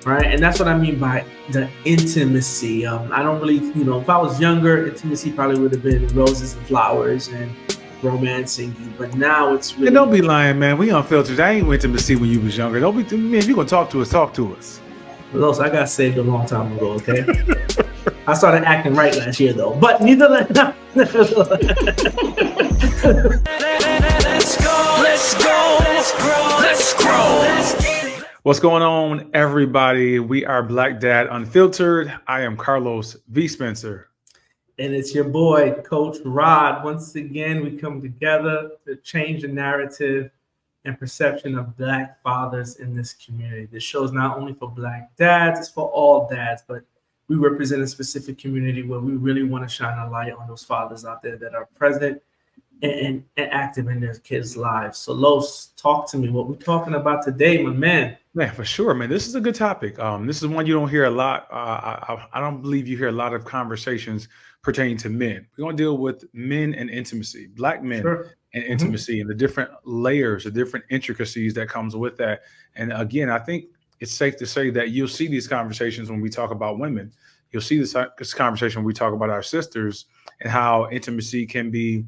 right? And that's what I mean by the intimacy. I don't really, if I was younger, intimacy probably would have been roses and flowers and romancing you. But now it's And don't really, be lying, man. We unfiltered. I ain't went to see when you was younger. Don't be, man. If you gonna talk to us, talk to us. Los, I got saved a long time ago, okay? I started acting right last year, though. But neither. Let's go. Let's grow. Let's grow. What's going on, everybody? We are Black Dad Unfiltered. I am Carlos V. Spencer. And it's your boy, Coach Rod. Once again, we come together to change the narrative and perception of Black fathers in this community. This show is not only for Black dads, it's for all dads, but we represent a specific community where we really want to shine a light on those fathers out there that are present and active in their kids' lives. So, Los, talk to me. What we're talking about today, my man. Man, for sure, man. This is a good topic. This is one you don't hear a lot. I don't believe you hear a lot of conversations pertaining to men. We're going to deal with men and intimacy, Black men and intimacy, and the different layers, the different intricacies that comes with that. And again, I think it's safe to say that you'll see these conversations when we talk about women. You'll see this conversation when we talk about our sisters and how intimacy can be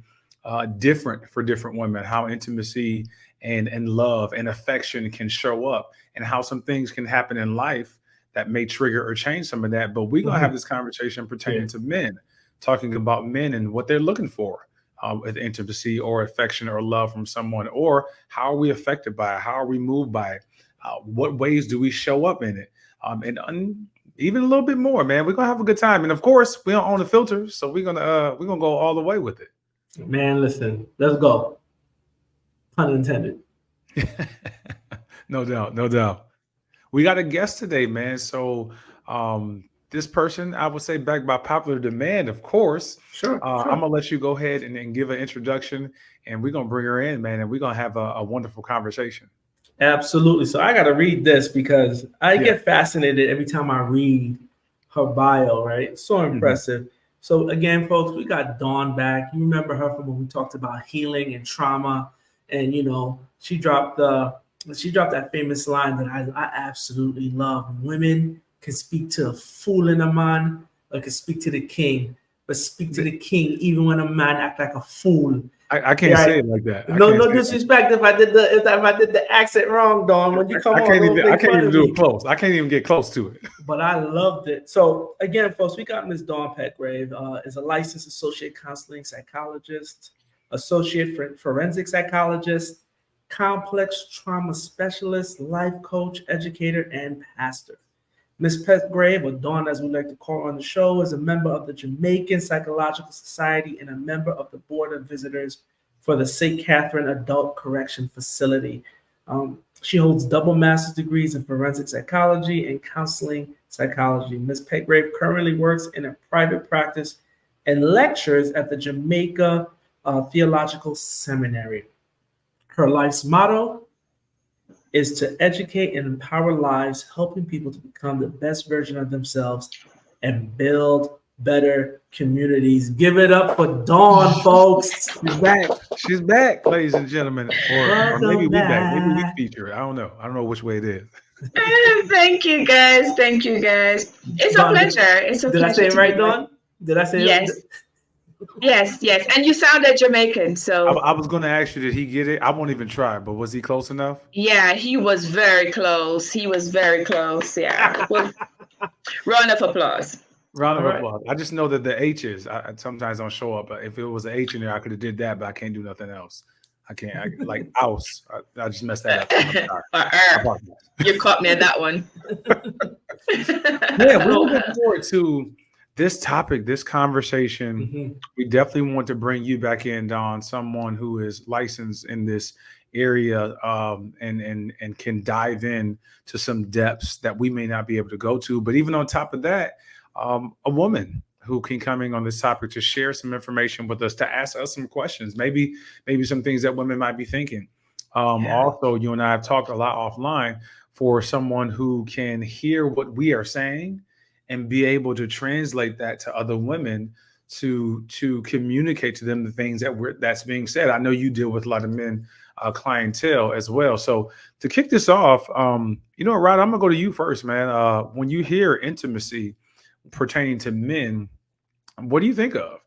different for different women, how intimacy and love and affection can show up, and how some things can happen in life that may trigger or change some of that. But we're going to have this conversation pertaining to men, talking about men and what they're looking for with intimacy or affection or love from someone, or how are we affected by it? How are we moved by it? What ways do we show up in it? And even a little bit more, man. We're going to have a good time. And of course, we don't own the filter, so we're going to go all the way with it. Man, listen, let's go. Pun intended. No doubt, no doubt. We got a guest today, man. So this person, I would say, backed by popular demand, of course. Sure. I'm gonna let you go ahead and give an introduction, and we're gonna bring her in, man, and we're gonna have a wonderful conversation. Absolutely. So I got to read this because I get fascinated every time I read her bio, right? It's so impressive. So again, folks, we got Dawn back. You remember her from when we talked about healing and trauma, and she dropped that famous line that I absolutely love. Women can speak to a fool in a man, or can speak to the king, but speak to the king even when a man act like a fool. I can't say it like that. No disrespect if I did the accent wrong, Dawn. When you come I can't even do it close. I can't even get close to it. But I loved it. So again, folks, we got Miss Dawn Petgrave, is a licensed associate counseling psychologist, associate forensic psychologist, complex trauma specialist, life coach, educator, and pastor. Ms. Petgrave, or Dawn as we like to call her on the show, is a member of the Jamaican Psychological Society and a member of the Board of Visitors for the St. Catherine Adult Correction Facility. She holds double master's degrees in forensic psychology and counseling psychology. Ms. Petgrave currently works in a private practice and lectures at the Jamaica Theological Seminary. Her life's motto is to educate and empower lives, helping people to become the best version of themselves and build better communities. Give it up for Dawn, folks. She's back, ladies and gentlemen. Or maybe we back. Maybe we feature it. I don't know. I don't know which way it is. Thank you, guys. It's a pleasure. Did I say it right, Dawn? Did I say yes. it? Yes. And you sounded Jamaican, so I was going to ask you, did he get it? I won't even try, but was he close enough? Yeah, he was very close. Yeah. Well, round of applause. Round of applause. I just know that the H's I sometimes don't show up. But if it was an H in there, I could have did that, but I can't do nothing else. I can't. Like ouse. I just messed that up. You caught me at that one. Yeah, we're looking forward to this topic, this conversation. We definitely want to bring you back in, Dawn, someone who is licensed in this area and can dive in to some depths that we may not be able to go to. But even on top of that, a woman who can come in on this topic to share some information with us, to ask us some questions, maybe some things that women might be thinking. Also, you and I have talked a lot offline, for someone who can hear what we are saying and be able to translate that to other women to communicate to them the things that's being said. I know you deal with a lot of men clientele as well. So to kick this off, you know, Rod, I'm gonna go to you first, man. When you hear intimacy pertaining to men, what do you think of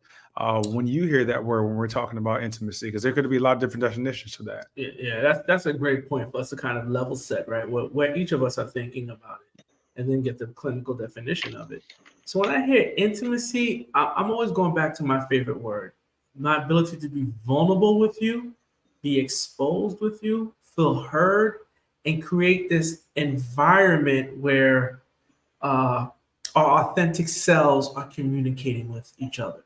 when you hear that word when we're talking about intimacy? Because there could be a lot of different definitions to that. Yeah, that's a great point for us to kind of level set, right? Where each of us are thinking about it, and then get the clinical definition of it. So when I hear intimacy, I'm always going back to my favorite word: my ability to be vulnerable with you, be exposed with you, feel heard, and create this environment where our authentic selves are communicating with each other,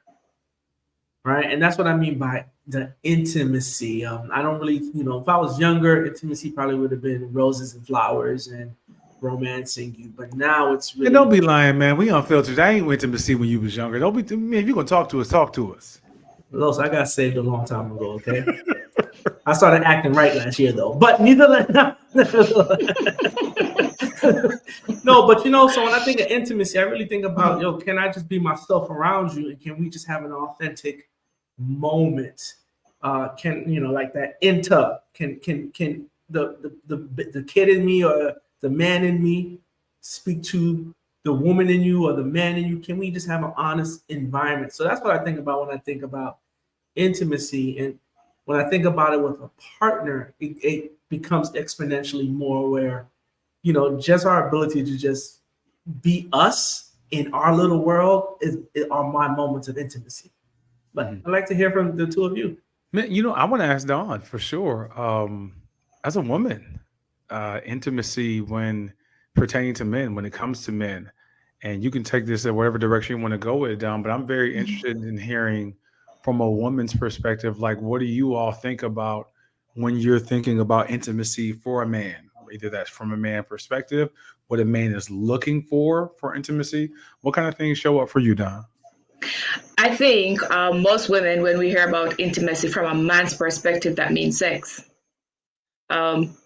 right? And that's what I mean by the intimacy. I don't really, if I was younger, intimacy probably would have been roses and flowers and romancing you. But now it's really. And don't be lying, man. We unfiltered. I ain't intimacy when you was younger. Don't be, man. If you're gonna talk to us, talk to us. Los, I got saved a long time ago. Okay, I started acting right last year though. But neither. No, but so when I think of intimacy, I really think about, can I just be myself around you, and can we just have an authentic moment? Can like that can the kid in me or the man in me speak to the woman in you or the man in you? Can we just have an honest environment? So that's what I think about when I think about intimacy. And when I think about it with a partner, it becomes exponentially more where, just our ability to just be us in our little world are my moments of intimacy. But I'd like to hear from the two of you. Man, I want to ask Dawn for sure. As a woman, intimacy when pertaining to men, when it comes to men, and you can take this in whatever direction you want to go with it, Dawn, but I'm very interested in hearing from a woman's perspective, like, what do you all think about when you're thinking about intimacy for a man? Either that's from a man perspective, what a man is looking for intimacy. What kind of things show up for you, Dawn? I think most women, when we hear about intimacy from a man's perspective, that means sex.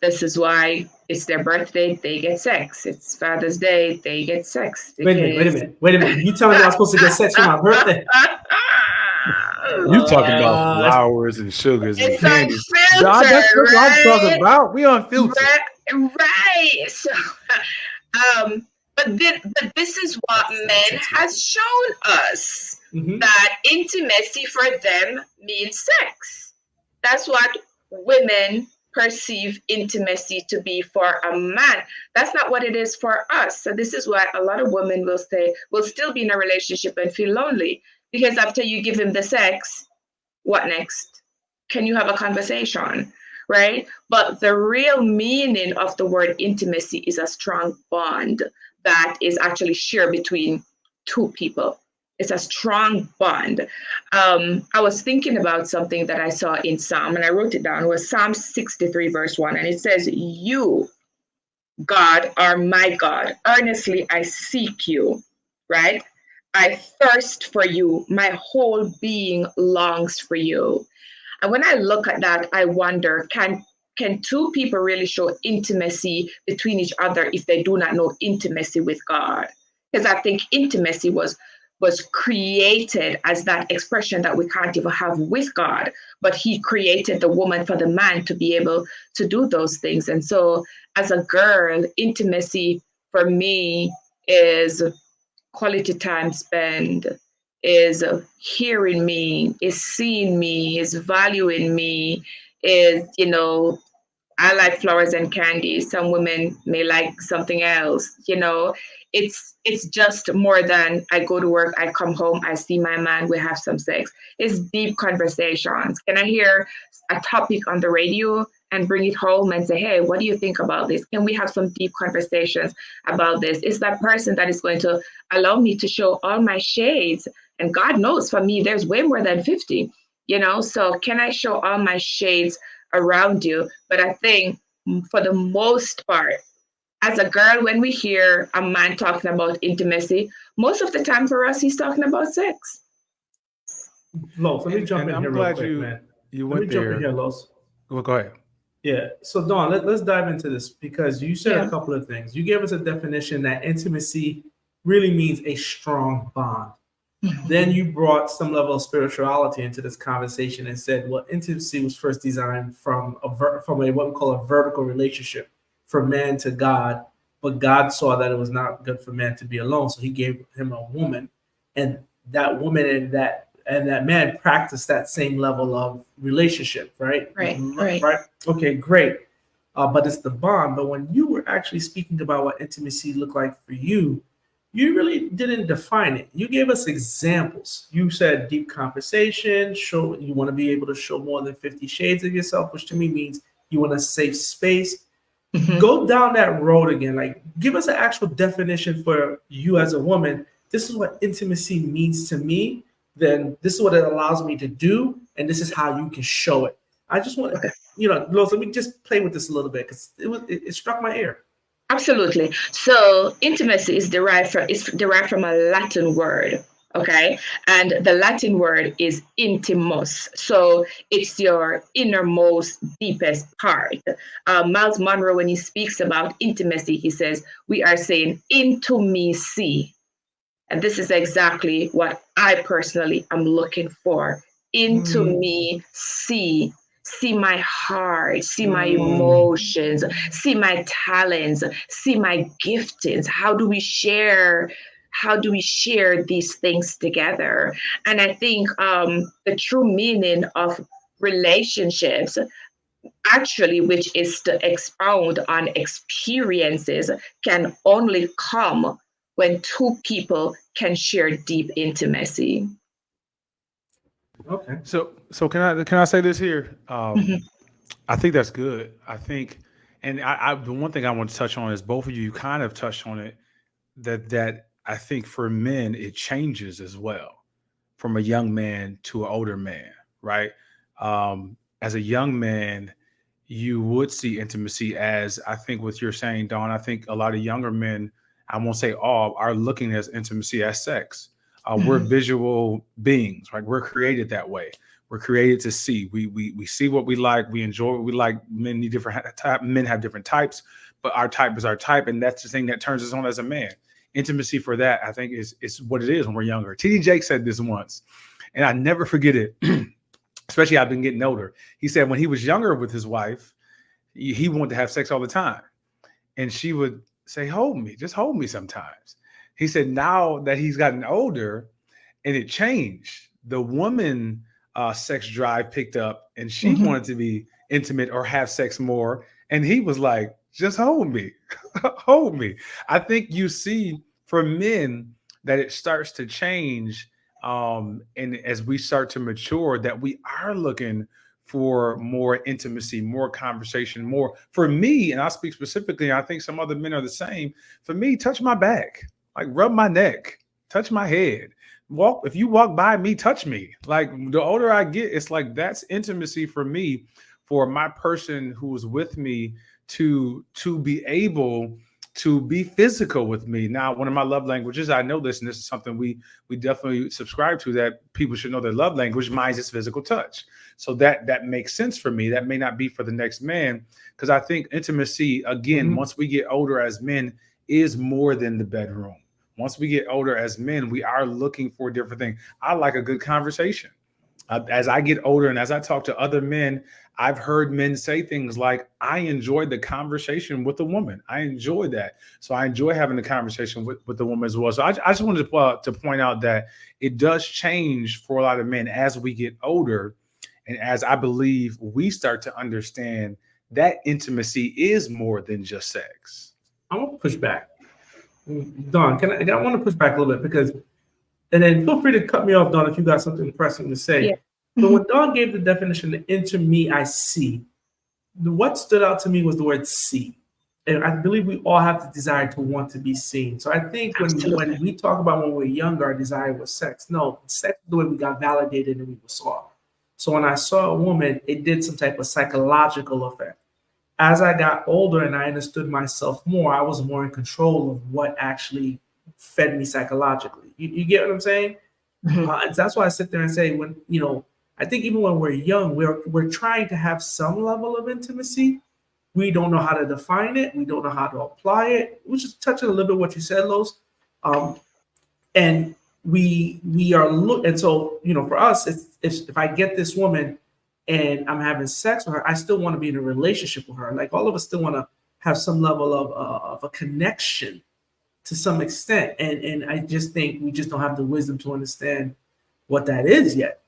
This is why it's their birthday, they get sex. It's Father's Day, they get sex. Wait a minute. You telling me I'm supposed to get sex for my birthday? You talking about flowers and sugars and candy. That's what I'm talking about. We unfiltered. Right. So, but this is what men has shown us, that intimacy for them means sex. That's what women perceive intimacy to be for a man. That's not what it is for us. So this is why a lot of women will still be in a relationship and feel lonely, because after you give him the sex, what next? Can you have a conversation? Right? But the real meaning of the word intimacy is a strong bond that is actually shared between two people. It's a strong bond. I was thinking about something that I saw in Psalm, and I wrote it down. It was Psalm 63, verse 1. And it says, "You, God, are my God. Earnestly I seek you." Right? "I thirst for you. My whole being longs for you." And when I look at that, I wonder, can two people really show intimacy between each other if they do not know intimacy with God? Because I think intimacy was created as that expression that we can't even have with God, but he created the woman for the man to be able to do those things. And so as a girl, intimacy for me is quality time spent, is hearing me, is seeing me, is valuing me, is, I like flowers and candy. Some women may like something else, It's just more than I go to work, I come home, I see my man, we have some sex. It's deep conversations. Can I hear a topic on the radio and bring it home and say, "Hey, what do you think about this? Can we have some deep conversations about this?" It's that person that is going to allow me to show all my shades. And God knows, for me, there's way more than 50, So can I show all my shades around you? But I think for the most part, as a girl, when we hear a man talking about intimacy, most of the time for us, he's talking about sex. Los, let me jump in here real quick, man. You went there. Let me jump in here, Los. Well, go ahead. Yeah. So, Dawn, let's dive into this, because you said a couple of things. You gave us a definition that intimacy really means a strong bond. Then you brought some level of spirituality into this conversation and said, well, intimacy was first designed from what we call a vertical relationship for man to God, but God saw that it was not good for man to be alone, so he gave him a woman, and that woman and that man practiced that same level of relationship, right? Right. Okay, great. But it's the bond. But when you were actually speaking about what intimacy looked like for you, you really didn't define it. You gave us examples. You said deep conversation, show you want to be able to show more than 50 shades of yourself, which to me means you want a safe space. Go down that road again. Like, give us an actual definition for you as a woman. This is what intimacy means to me. Then this is what it allows me to do, and this is how you can show it. I just want to, Los, let me just play with this a little bit because it struck my ear. Absolutely. So intimacy is derived from a Latin word. Okay. And the Latin word is intimus. So it's your innermost, deepest part. Miles Monroe, when he speaks about intimacy, he says, we are saying into me see. And this is exactly what I personally am looking for. Into me see. See my heart, see my emotions, see my talents, see my giftings. How do we share these things together? And I think the true meaning of relationships, actually, which is to expound on experiences, can only come when two people can share deep intimacy. Okay. So can I say this here? I think that's good. I think, and I the one thing I want to touch on is both of you kind of touched on it. That I think for men it changes as well, from a young man to an older man, right? As a young man, you would see intimacy as, I think what you're saying, Dawn. I think a lot of younger men, I won't say all, are looking at intimacy as sex. We're visual beings, right? We're created that way. We're created to see. We see what we like. We enjoy what we like. Men have different types, but our type is our type, and that's the thing that turns us on as a man. Intimacy for that, I think, is what it is when we're younger. T.D. Jakes said this once, and I never forget it. Especially I've been getting older. He said when he was younger with his wife, he wanted to have sex all the time, and she would say, "Hold me, just hold me." Sometimes he said now that he's gotten older, and it changed. The woman sex drive picked up, and she wanted to be intimate or have sex more, and he was like, just hold me. Hold me. I think you see for men that it starts to change, and as we start to mature, that we are looking for more intimacy, more conversation, more. For me, and I speak specifically, I think some other men are the same. For me, touch my back, like rub my neck, touch my head. If you walk by me, touch me. Like the older I get, it's like that's intimacy for me, for my person who is with me to be able to be physical with me. Now, one of my love languages, I know this, and this is something we definitely subscribe to, that people should know their love language. Mine is physical touch. So that makes sense for me. That may not be for the next man, because I think intimacy, again, once we get older as men, is more than the bedroom. Once we get older as men, we are looking for different things. I like a good conversation. As I get older and as I talk to other men, I've heard men say things like, I enjoyed the conversation with a woman. I enjoy that. So I enjoy having the conversation with the woman as well. So I just wanted to point out that it does change for a lot of men as we get older. And as I believe we start to understand that intimacy is more than just sex. I want to push back. Dawn, I want to push back a little bit because, and then feel free to cut me off, Dawn, if you got something pressing to say. Yeah. But when Dawn gave the definition, into me, I see, what stood out to me was the word see. And I believe we all have the desire to want to be seen. So I think when we talk about when we're younger, our desire was sex. No, sex is the way we got validated and we were saw. So when I saw a woman, it did some type of psychological effect. As I got older and I understood myself more, I was more in control of what actually fed me psychologically. You get what I'm saying? And that's why I sit there and say, I think even when we're young, we're trying to have some level of intimacy. We don't know how to define it. We don't know how to apply it. Which is touching a little bit what you said, Los. And we are and so for us, it's if I get this woman and I'm having sex with her, I still want to be in a relationship with her. Like all of us still want to have some level of a connection to some extent, and I just think we just don't have the wisdom to understand what that is yet.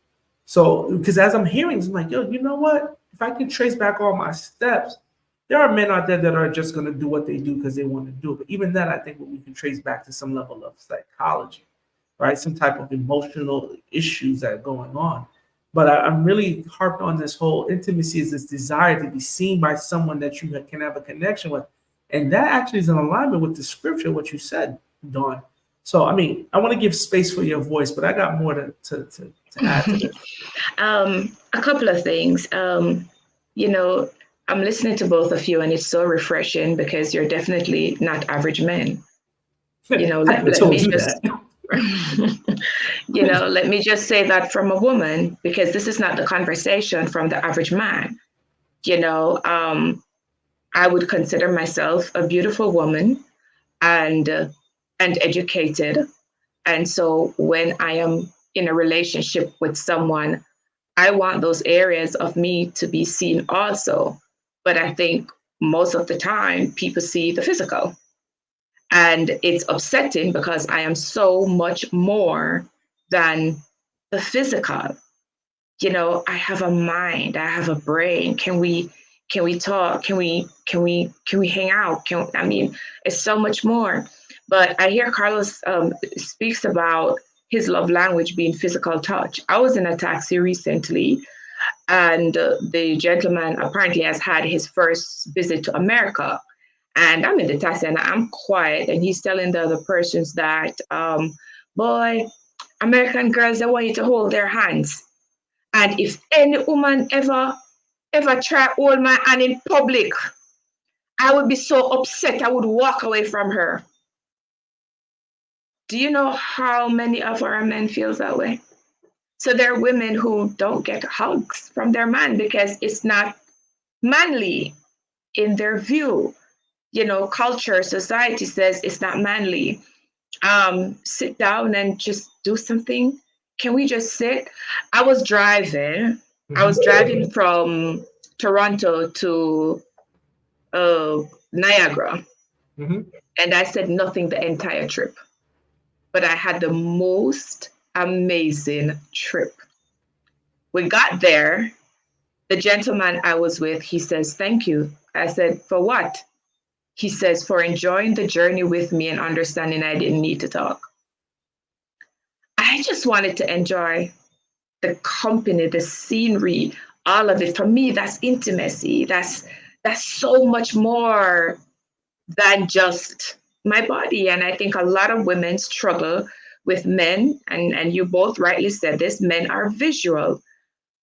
So because as I'm hearing this, I'm like, yo, you know what? If I can trace back all my steps, there are men out there that are just going to do what they do because they want to do it. But even then, I think we can trace back to some level of psychology, right? Some type of emotional issues that are going on. But I'm really harped on this whole intimacy is this desire to be seen by someone that you can have a connection with. And that actually is in alignment with the scripture, what you said, Dawn. So, I mean, I want to give space for your voice, but I got more to add to this. A couple of things. I'm listening to both of you, and it's so refreshing because you're definitely not average men. Let me just let me just say that from a woman, because this is not the conversation from the average man. I would consider myself a beautiful woman and educated. And so when I am in a relationship with someone, I want those areas of me to be seen also. But I think most of the time people see the physical. And it's upsetting because I am so much more than the physical. I have a mind, I have a brain. Can we talk? Can we hang out? It's so much more. But I hear Carlos speaks about his love language being physical touch. I was in a taxi recently, and the gentleman apparently has had his first visit to America. And I'm in the taxi and I'm quiet, and he's telling the other persons that, boy, American girls, they want you to hold their hands. And if any woman ever try hold my hand in public, I would be so upset I would walk away from her. Do you know how many of our men feels that way? So there are women who don't get hugs from their man because it's not manly in their view. Culture, society says it's not manly. Sit down and just do something. Can we just sit? I was driving from Toronto to Niagara. Mm-hmm. And I said nothing the entire trip. But I had the most amazing trip. We got there. The gentleman I was with, he says, thank you. I said, for what? He says, for enjoying the journey with me and understanding I didn't need to talk. I just wanted to enjoy the company, the scenery, all of it. For me, that's intimacy. That's so much more than just my body. And I think a lot of women struggle with men, and you both rightly said this, men are visual,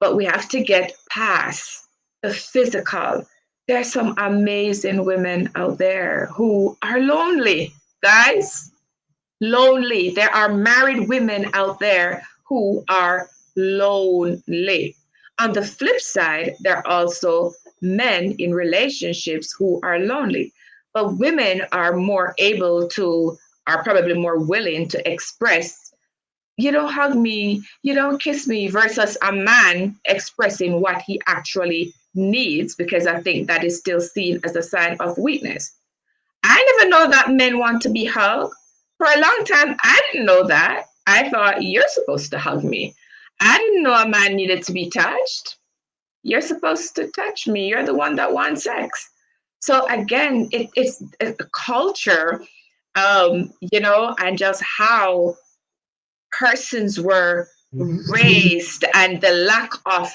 but we have to get past the physical. There's some amazing women out there who are lonely, guys. Lonely. There are married women out there who are lonely. On the flip side, there are also men in relationships who are lonely. But women are probably more willing to express, you don't hug me, you don't kiss me, versus a man expressing what he actually needs, because I think that is still seen as a sign of weakness. I never know that men want to be hugged. For a long time, I didn't know that. I thought, you're supposed to hug me. I didn't know a man needed to be touched. You're supposed to touch me. You're the one that wants sex. So again, it's a culture, and just how persons were raised and the lack of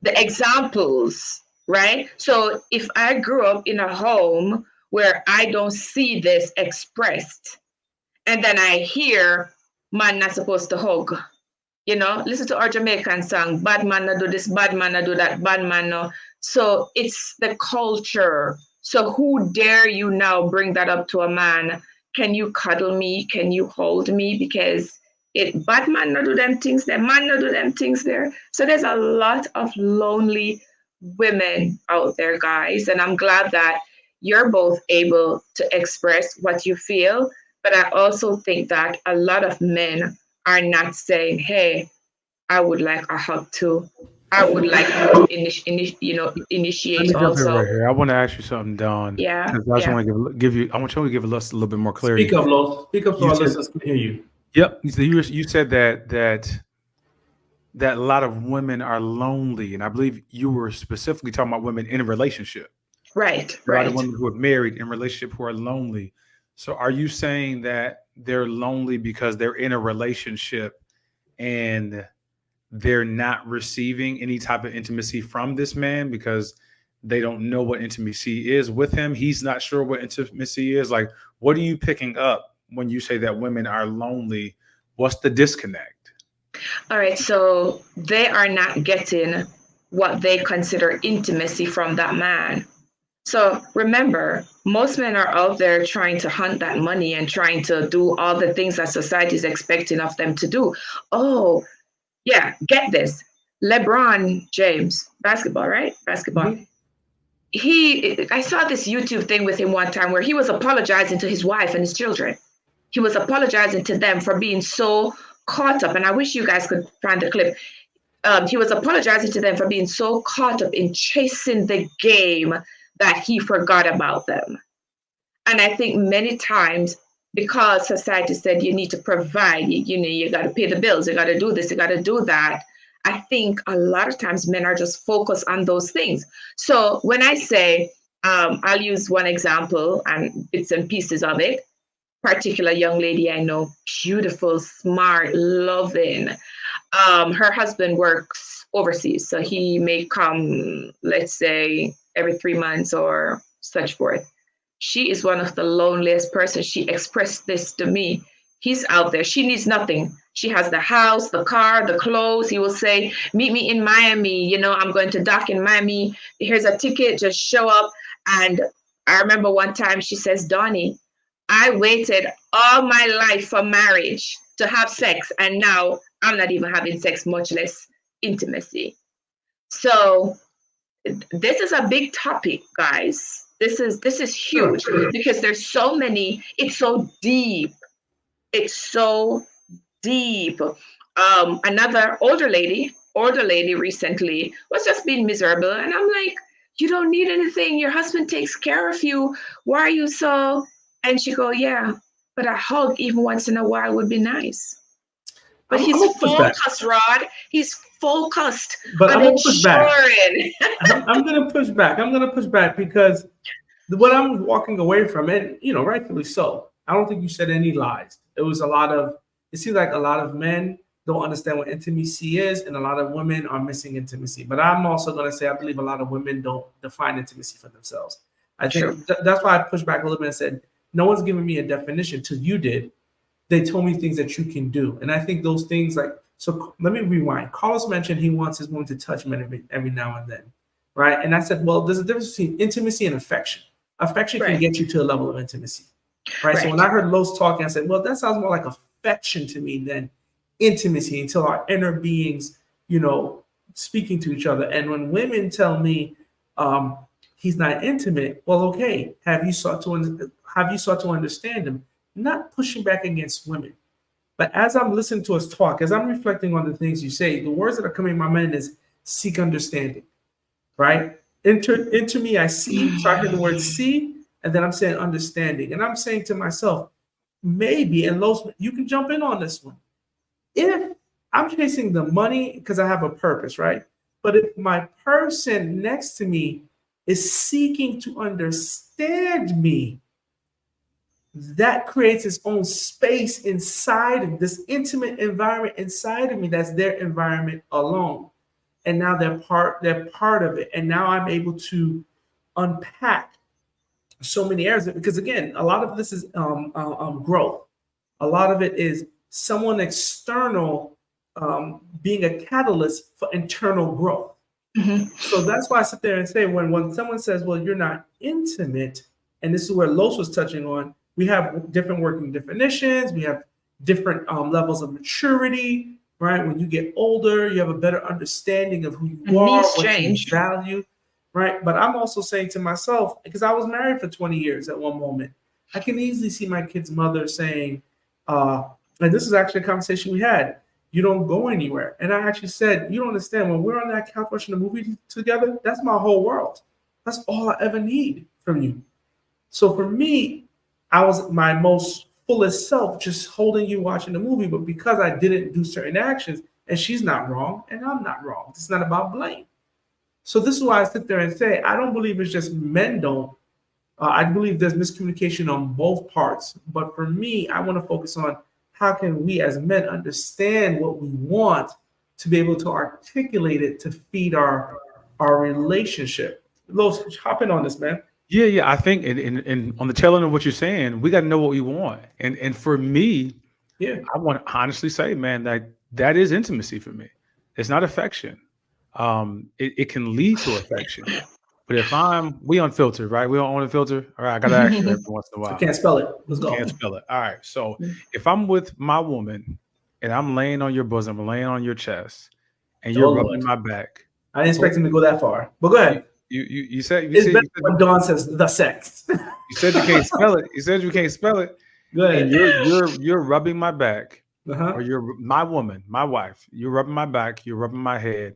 the examples, right? So if I grew up in a home where I don't see this expressed, and then I hear man not supposed to hug, listen to our Jamaican song, bad man no do this, bad man no do that, bad man no. So it's the culture. So who dare you now bring that up to a man? Can you cuddle me? Can you hold me? Because bad man no do them things there, man no do them things there. So there's a lot of lonely women out there, guys. And I'm glad that you're both able to express what you feel. But I also think that a lot of men are not saying, "Hey, I would like a hug too. I would like you to Let initiate me jump in also." right here. I want to ask you something, Dawn, Yeah, because I just yeah. want to give you. I want you to give us a little bit more Speak clarity. up, Los. Speak up so You our said, listeners can hear you. "Yep." You said that a lot of women are lonely, and I believe you were specifically talking about women in a relationship. Right, A lot of right. women who are married in a relationship who are lonely. So, are you saying that they're lonely because they're in a relationship and they're not receiving any type of intimacy from this man because they don't know what intimacy is with him? He's not sure what intimacy is. Like, what are you picking up when you say that women are lonely? What's the disconnect? All right, so they are not getting what they consider intimacy from that man. So remember, most men are out there trying to hunt that money and trying to do all the things that society is expecting of them to do. Oh, yeah, get this. LeBron James, basketball, right? Basketball. Mhm. I saw this YouTube thing with him one time where he was apologizing to his wife and his children. He was apologizing to them for being so caught up, and I wish you guys could find the clip. He was apologizing to them for being so caught up in chasing the game that he forgot about them. And I think many times, because society said you need to provide, you got to pay the bills, you got to do this, you got to do that. I think a lot of times men are just focused on those things. So when I say, I'll use one example and bits and pieces of it. Particular young lady I know, beautiful, smart, loving. Her husband works overseas, so he may come, let's say, every 3 months or such forth. She is one of the loneliest persons. She expressed this to me. He's out there. She needs nothing. She has the house, the car, the clothes. He will say, "Meet me in Miami. I'm going to dock in Miami. Here's a ticket. Just show up." And I remember one time she says, "Donnie, I waited all my life for marriage to have sex, and now I'm not even having sex, much less intimacy." So this is a big topic, guys. This is huge because there's so many. It's so deep. It's so deep. Another older lady recently was just being miserable, and I'm like, "You don't need anything. Your husband takes care of you. Why are you so?" And she go, "Yeah, but a hug even once in a while would be nice." But I'm he's gonna push back, focused, Rod. He's focused but on I'm gonna push back. ensuring. I'm gonna push back. I'm gonna push back because what I'm walking away from, and rightfully so. I don't think you said any lies. It was a lot of. It seems like a lot of men don't understand what intimacy is, and a lot of women are missing intimacy. But I'm also gonna say I believe a lot of women don't define intimacy for themselves. I True. think that's why I pushed back a little bit and said no one's giving me a definition till you did. They told me things that you can do, and I think those things like. So let me rewind. Carlos mentioned he wants his woman to touch him every now and then, right? And I said, well, there's a difference between intimacy and affection. Affection can Right. get you to a level of intimacy, right? So Right. when I heard Los talking, I said, well, that sounds more like affection to me than intimacy until our inner beings, speaking to each other. And when women tell me he's not intimate, well, okay, have you sought to understand him? Not pushing back against women. But as I'm listening to us talk, as I'm reflecting on the things you say, the words that are coming in my mind is seek understanding, right? Into me, I see. So I hear the word see, and then I'm saying understanding. And I'm saying to myself, maybe, and Los, you can jump in on this one. If I'm chasing the money because I have a purpose, right? But if my person next to me is seeking to understand me, that creates its own space inside of this intimate environment inside of me that's their environment alone. And now they're part of it. And now I'm able to unpack so many areas because again, a lot of this is growth. A lot of it is someone external being a catalyst for internal growth. Mm-hmm. So that's why I sit there and say when someone says, well, you're not intimate, and this is where Los was touching on, we have different working definitions, we have different levels of maturity, right? When you get older, you have a better understanding of who you are, what you value, right? But I'm also saying to myself, because I was married for 20 years at one moment, I can easily see my kid's mother saying, and this is actually a conversation we had. You don't go anywhere. And I actually said, you don't understand, when we're on that couch watching a movie together, that's my whole world. That's all I ever need from you. So for me, I was my most fullest self just holding you watching the movie, but because I didn't do certain actions, and she's not wrong, and I'm not wrong. It's not about blame. So this is why I sit there and say, I don't believe it's just men don't. I believe there's miscommunication on both parts. But for me, I want to focus on how can we as men understand what we want to be able to articulate it to feed our relationship. Los, hop in on this, man. Yeah. I think and on the tail end of what you're saying, we got to know what we want. And for me, I want to honestly say, man, that is intimacy for me. It's not affection. It can lead to affection. But if we unfiltered, right? We don't want to filter. All right, I got to ask you every once in a while. I can't spell it. Let's go. Can't spell it. All right. So if I'm with my woman and I'm laying on your bosom, I'm laying on your chest, and you're rubbing my back. I didn't expect him to go that far. But go ahead. You said when Dawn says the sex. You said you can't spell it. You said you can't spell it. Go ahead. And you're rubbing my back, or you're my woman, my wife. You're rubbing my back. You're rubbing my head,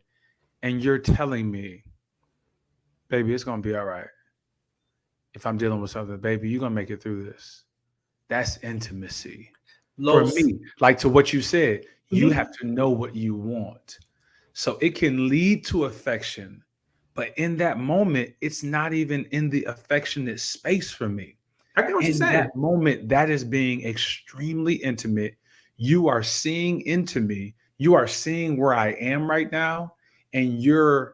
and you're telling me, baby, it's gonna be all right. If I'm dealing with something, baby, you're gonna make it through this. That's intimacy. For me, like to what you said, you have to know what you want. So it can lead to affection, but in that moment, it's not even in the affectionate space for me. I get what you're saying. In that moment, that is being extremely intimate. You are seeing into me. You are seeing where I am right now. And you're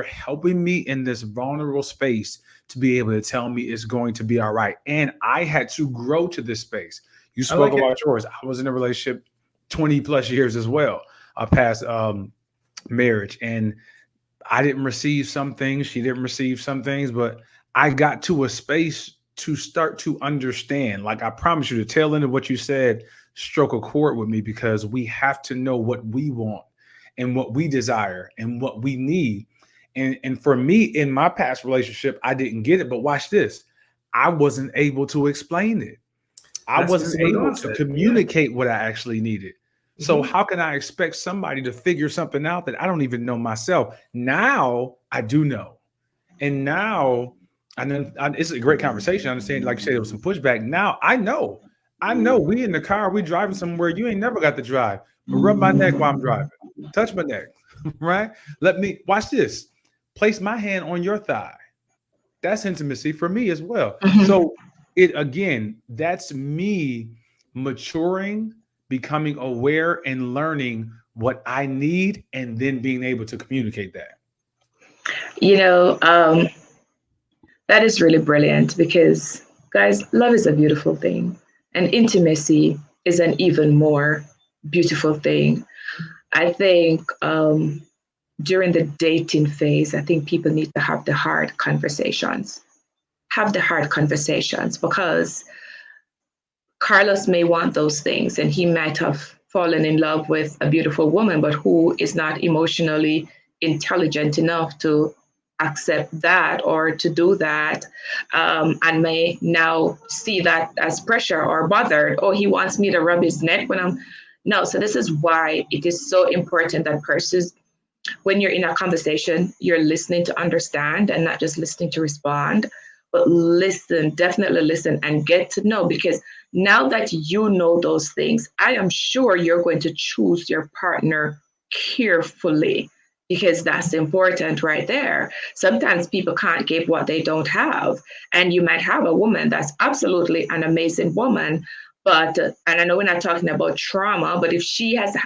helping me in this vulnerable space to be able to tell me it's going to be all right. And I had to grow to this space. You spoke about yours. I was in a relationship 20 plus years as well, past marriage. And I didn't receive some things. She didn't receive some things, but I got to a space to start to understand. Like I promise you, the tail end of what you said struck a chord with me, because we have to know what we want and what we desire and what we need. And for me, in my past relationship, I didn't get it. But watch this. I wasn't able to explain it. I wasn't able to communicate what I actually needed. So how can I expect somebody to figure something out that I don't even know myself? Now I do know. And now, and then it's a great conversation. I understand, like you said, there was some pushback. Now I know we in the car, we driving somewhere you ain't never got to drive. But rub my neck while I'm driving. Touch my neck, right? Let me, watch this. Place my hand on your thigh. That's intimacy for me as well. So that's me maturing, becoming aware and learning what I need, and then being able to communicate that. That is really brilliant, because guys, love is a beautiful thing, and intimacy is an even more beautiful thing. I think during the dating phase, I think people need to have the hard conversations. Because Carlos may want those things, and he might have fallen in love with a beautiful woman, but who is not emotionally intelligent enough to accept that or to do that, and may now see that as pressure or bothered. Oh, he wants me to rub his neck when I'm... No, so this is why it is so important that persons, when you're in a conversation, you're listening to understand and not just listening to respond, but definitely listen and get to know. Because now that you know those things, I am sure you're going to choose your partner carefully, because that's important right there. Sometimes people can't give what they don't have. And you might have a woman that's absolutely an amazing woman, but, and I know we're not talking about trauma, but if she has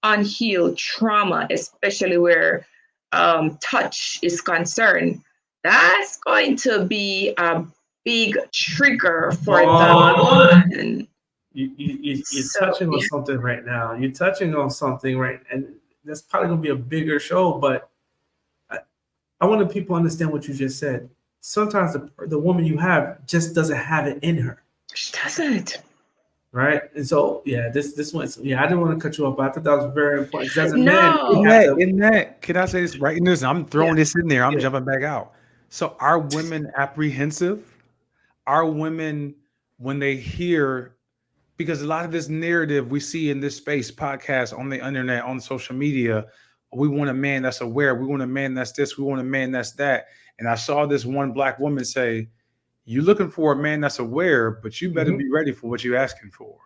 unhealed trauma, especially where touch is concerned, that's going to be a big trigger for the woman. You're touching on something right now. You're touching on something right, and that's probably going to be a bigger show, but I want people to understand what you just said. Sometimes the woman you have just doesn't have it in her. She doesn't. Right? And so, this one, I didn't want to cut you off, but I thought that was very important. Because as a man, can I say this right in this? I'm throwing this in there. I'm jumping back out. So are women apprehensive? Are women, when they hear because a lot of this narrative we see in this space, podcast, on the internet, on social media, we want a man that's aware. We want a man that's this. We want a man that's that. And I saw this one Black woman say, "You're looking for a man that's aware, but you better be ready for what you're asking for."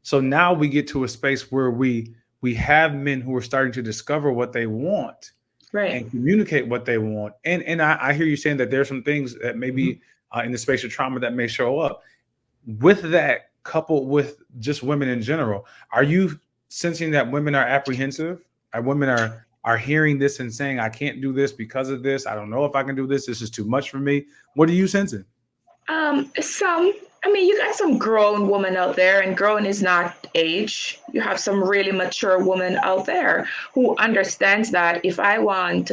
So now we get to a space where we have men who are starting to discover what they want, right, and communicate what they want. And I hear you saying that there's some things that maybe in the space of trauma that may show up. With that, coupled with just women in general, are you sensing that women are apprehensive? Are women are hearing this and saying, "I can't do this because of this. I don't know if I can do this. This is too much for me." What are you sensing? You got some grown women out there, and grown is not age. You have some really mature women out there who understands that if I want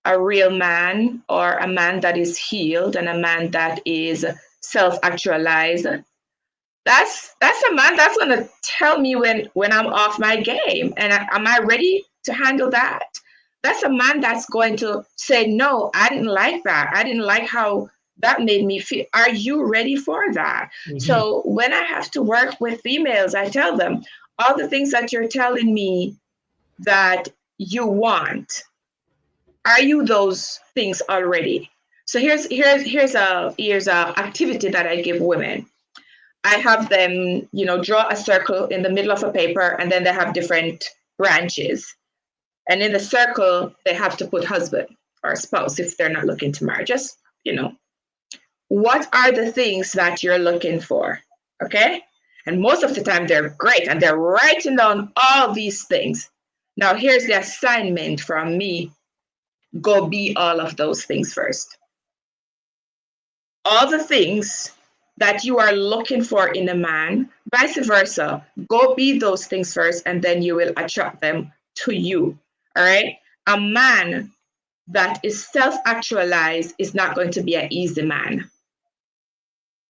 a real man, or a man that is healed, and a man that is self-actualized, that's a man that's going to tell me when I'm off my game, and am I ready to handle that? That's a man that's going to say, "No, I didn't like that. I didn't like how that made me feel. Are you ready for that?" So when I have to work with females, I tell them, all the things that you're telling me that you want, are you those things already? So here's a activity that I give women. I have them, draw a circle in the middle of a paper, and then they have different branches. And in the circle, they have to put husband or spouse if they're not looking to marry. Just, what are the things that you're looking for? Okay. And most of the time they're great, and they're writing down all these things. Now here's the assignment from me. Go be all of those things first. All the things that you are looking for in a man, vice versa, go be those things first, and then you will attract them to you. All right. A man that is self-actualized is not going to be an easy man.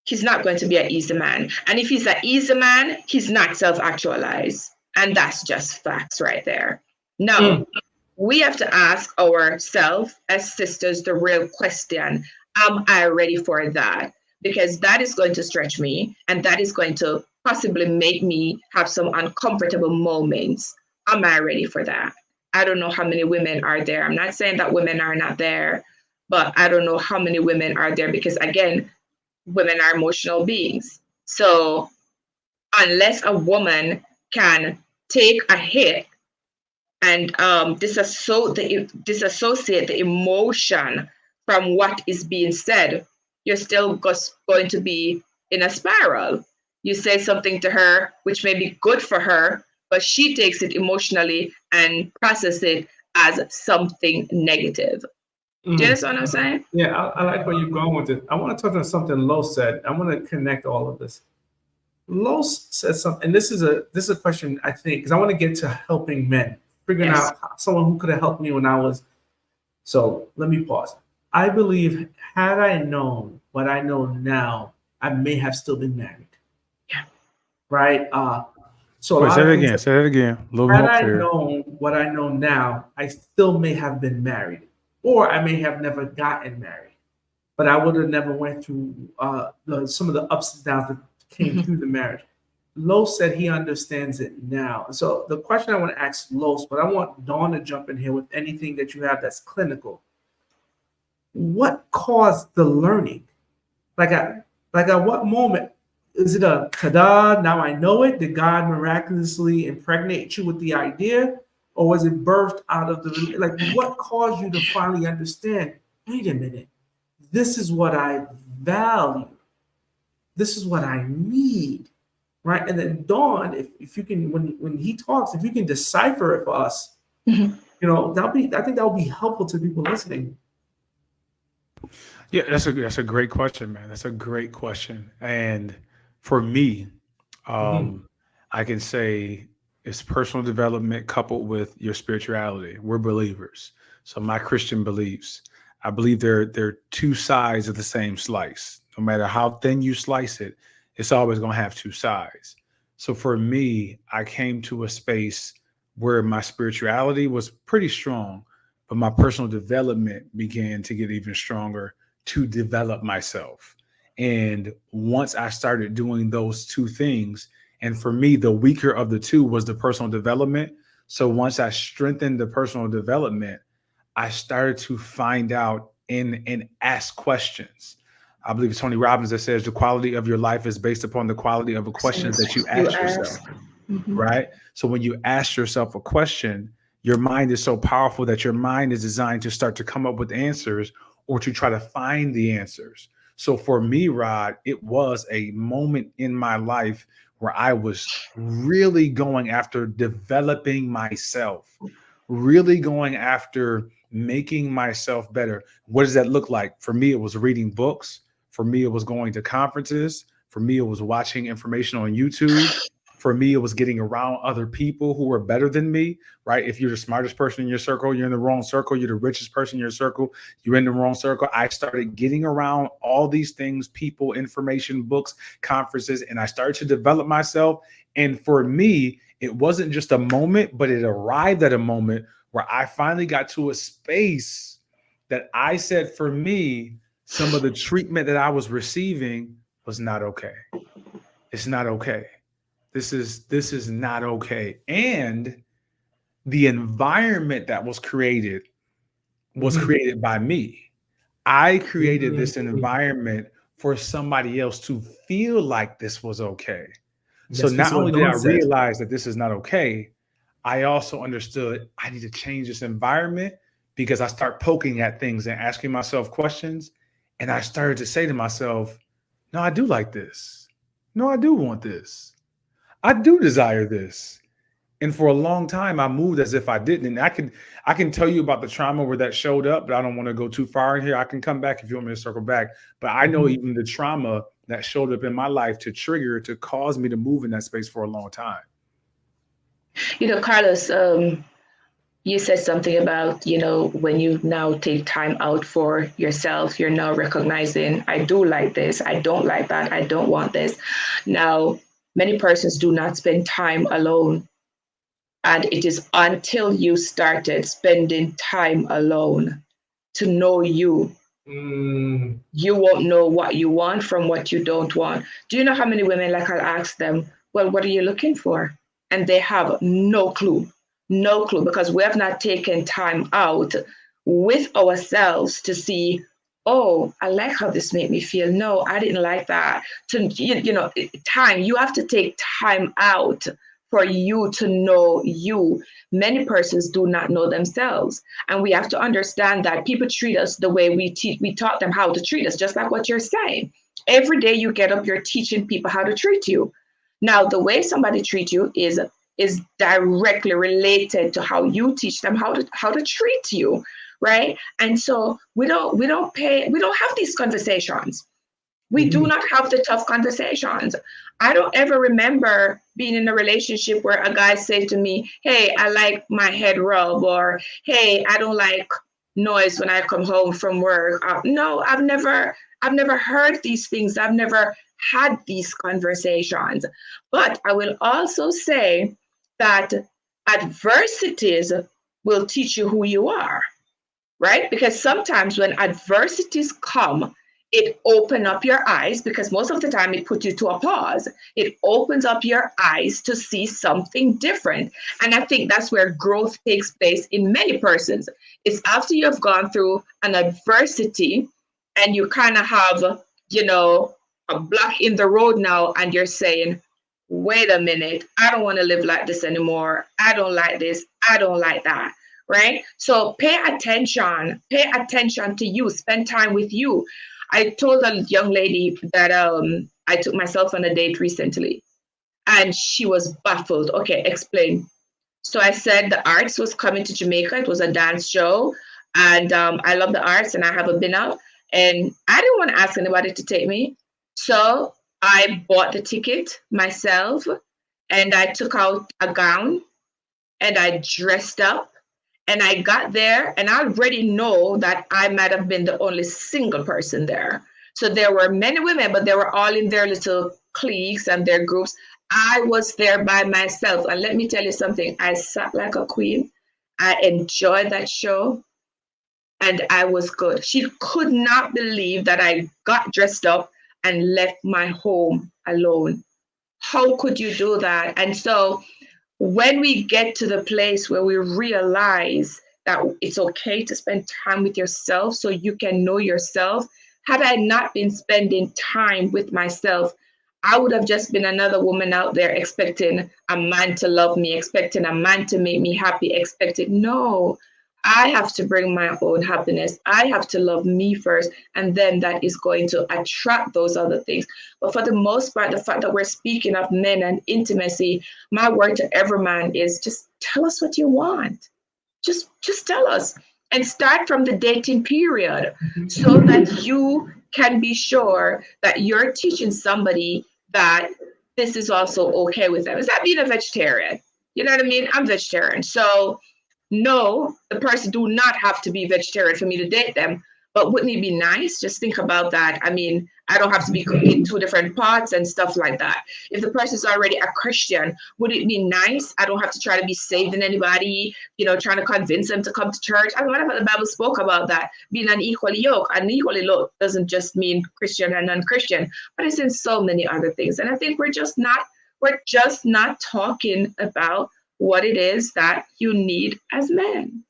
He's not going to be an easy man. And if he's an easy man, he's not self-actualized. And that's just facts right there. Now, we have to ask ourselves as sisters the real question: am I ready for that? Because that is going to stretch me, and that is going to possibly make me have some uncomfortable moments. Am I ready for that? I don't know how many women are there. I'm not saying that women are not there, but I don't know how many women are there, because again, women are emotional beings. So unless a woman can take a hit and disassociate the emotion from what is being said, you're still going to be in a spiral. You say something to her which may be good for her, but she takes it emotionally and processes it as something negative. Do you understand what I'm saying? Yeah, I like where you're going with it. I want to touch on something Lo said. I want to connect all of this. Lo said something, and this is a question, I think, because I want to get to helping men, figuring out someone who could have helped me when I was. So let me pause. I believe, had I known what I know now, I may have still been married. Yeah. Right. So wait, say it again. A little had more I clear. known what I know now, I still may have been married. Or I may have never gotten married, but I would have never went through some of the ups and downs that came through the marriage. Lo said he understands it now. So the question I want to ask Lo, but I want Dawn to jump in here with anything that you have that's clinical. What caused the learning? Like at what moment? Is it a ta-da, now I know it? Did God miraculously impregnate you with the idea? Or was it birthed out of what caused you to finally understand, wait a minute, this is what I value. This is what I need, right? And then Dawn, if you can, when he talks, if you can decipher it for us, I think that'll be helpful to people listening. Yeah, that's a great question, man. That's a great question. And for me, I can say it's personal development coupled with your spirituality. We're believers. So my Christian beliefs, I believe they're two sides of the same slice. No matter how thin you slice it, it's always going to have two sides. So for me, I came to a space where my spirituality was pretty strong, but my personal development began to get even stronger to develop myself. And once I started doing those two things, and for me, the weaker of the two was the personal development. So once I strengthened the personal development, I started to find out and ask questions. I believe it's Tony Robbins that says the quality of your life is based upon the quality of the questions that you ask yourself. Mm-hmm. Right? So when you ask yourself a question, your mind is so powerful that your mind is designed to start to come up with answers or to try to find the answers. So for me, Rod, it was a moment in my life where I was really going after developing myself, really going after making myself better. What does that look like? For me, it was reading books. For me, it was going to conferences. For me, it was watching information on YouTube. For me, it was getting around other people who were better than me, right? If you're the smartest person in your circle, you're in the wrong circle. You're the richest person in your circle, you're in the wrong circle. I started getting around all these things, people, information, books, conferences, and I started to develop myself. And for me, it wasn't just a moment, but it arrived at a moment where I finally got to a space that I said, for me, some of the treatment that I was receiving was not okay. It's not okay. This is not okay. And the environment that was created by me. I created this environment for somebody else to feel like this was okay. So not only did I realize that this is not okay, I also understood I need to change this environment, because I start poking at things and asking myself questions. And I started to say to myself, no, I do like this. No, I do want this. I do desire this. And for a long time, I moved as if I didn't. And I can tell you about the trauma where that showed up, but I don't want to go too far in here. I can come back if you want me to circle back. But I know even the trauma that showed up in my life to cause me to move in that space for a long time. You know, Carlos, you said something about, when you now take time out for yourself, you're now recognizing, I do like this, I don't like that, I don't want this. Now, many persons do not spend time alone. And it is until you started spending time alone to know you, you won't know what you want from what you don't want. Do you know how many women, like, I'll ask them, well, what are you looking for? And they have no clue, because we have not taken time out with ourselves to see, oh, I like how this made me feel. No, I didn't like that. Time, you have to take time out for you to know you. Many persons do not know themselves. And we have to understand that people treat us the way we taught them how to treat us, just like what you're saying. Every day you get up, you're teaching people how to treat you. Now, the way somebody treats you is directly related to how you teach them how to treat you, right? And so we don't have these conversations. We do not have the tough conversations. I don't ever remember being in a relationship where a guy said to me, hey, I like my head rub, or hey, I don't like noise when I come home from work. No, I've never heard these things. I've never had these conversations. But I will also say that adversities will teach you who you are, right? Because sometimes when adversities come, it opens up your eyes, because most of the time it puts you to a pause. It opens up your eyes to see something different. And I think that's where growth takes place in many persons. It's after you have gone through an adversity and you kind of have, a block in the road now, and you're saying, wait a minute, I don't want to live like this anymore. I don't like this. I don't like that. Right? So pay attention to you, spend time with you. I told a young lady that I took myself on a date recently, and she was baffled. Okay, explain. So I said the arts was coming to Jamaica. It was a dance show, and I love the arts, and I haven't been out, and I didn't want to ask anybody to take me. So I bought the ticket myself, and I took out a gown, and I dressed up. And I got there, and I already know that I might have been the only single person there. So there were many women, but they were all in their little cliques and their groups. I was there by myself. And let me tell you something, I sat like a queen. I enjoyed that show, and I was good. She could not believe that I got dressed up and left my home alone. How could you do that? And so when we get to the place where we realize that it's okay to spend time with yourself so you can know yourself, had I not been spending time with myself, I would have just been another woman out there expecting a man to love me, expecting a man to make me happy, no, I have to bring my own happiness. I have to love me first, and then that is going to attract those other things. But for the most part, the fact that we're speaking of men and intimacy, my word to every man is just tell us what you want. Just tell us, and start from the dating period so that you can be sure that you're teaching somebody that this is also okay with them. Is that being a vegetarian? You know what I mean? I'm vegetarian. So no, the person do not have to be vegetarian for me to date them. But wouldn't it be nice? Just think about that. I mean, I don't have to be cooking 2 different pots and stuff like that. If the person's already a Christian, would it be nice? I don't have to try to be saving anybody, trying to convince them to come to church. I mean, whatever the Bible spoke about that, being an equal yoke. An equal yoke doesn't just mean Christian and non-Christian, but it's in so many other things. And I think we're just not talking about what it is that you need as men.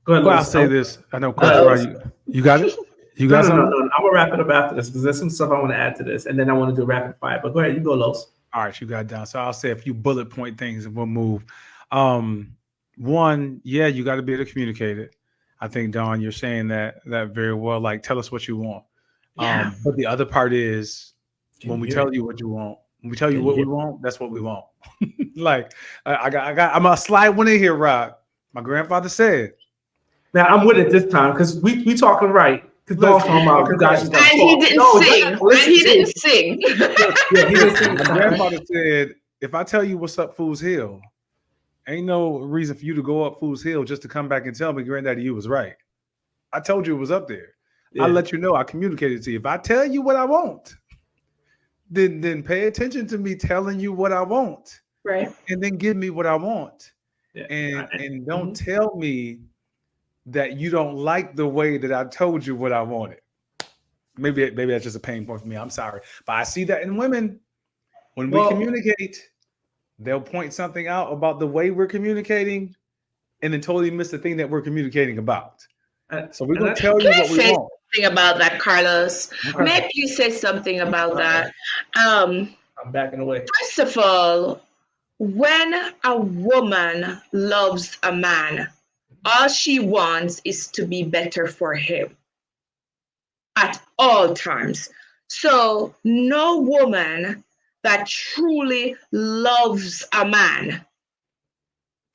Go ahead, I'll say this. I know, Coach, you got it? You got something? No. I'm going to wrap it up after this because there's some stuff I want to add to this, and then I want to do rapid fire. But go ahead, you go, Los. All right, you got it down. So I'll say a few bullet point things and we'll move. One, yeah, you got to be able to communicate it. I think, Dawn, you're saying that very well. Like, tell us what you want. Yeah. But the other part is when we tell you what you want, when we tell you what we want, that's what we want. Like, I'm going to slide one in here, Rob. My grandfather said. Now, I'm with it this time because we talking right. Because he didn't sing. Yeah, he didn't sing. My grandfather said, if I tell you what's up Fool's Hill, ain't no reason for you to go up Fool's Hill just to come back and tell me, Granddaddy, you was right. I told you it was up there. Yeah. I let you know. I communicated to you. If I tell you what I want, then pay attention to me telling you what I want. Right. And then give me what I want. Yeah. And don't tell me that you don't like the way that I told you what I wanted. Maybe that's just a pain point for me. I'm sorry. But I see that in women. When we communicate, they'll point something out about the way we're communicating and then totally miss the thing that we're communicating about. So we're going to tell you what we want. Something about that, Carlos. Okay. May I please say something about that? I'm backing away. First of all, when a woman loves a man, all she wants is to be better for him at all times. So no woman that truly loves a man,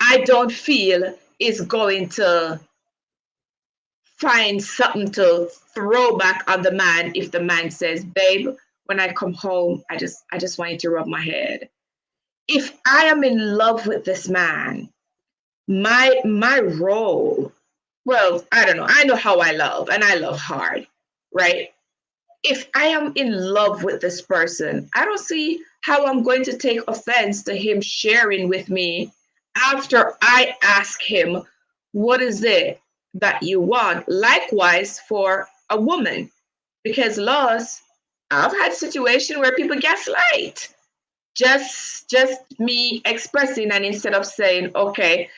I don't feel is going to find something to throw back on the man if the man says, babe, when I come home, I just want you to rub my head. If I am in love with this man, my role, well, I don't know. I know how I love, and I love hard, right? If I am in love with this person, I don't see how I'm going to take offense to him sharing with me after I ask him, what is it that you want? Likewise for a woman, because Lois, I've had situations where people gaslight. Just me expressing, and instead of saying, okay,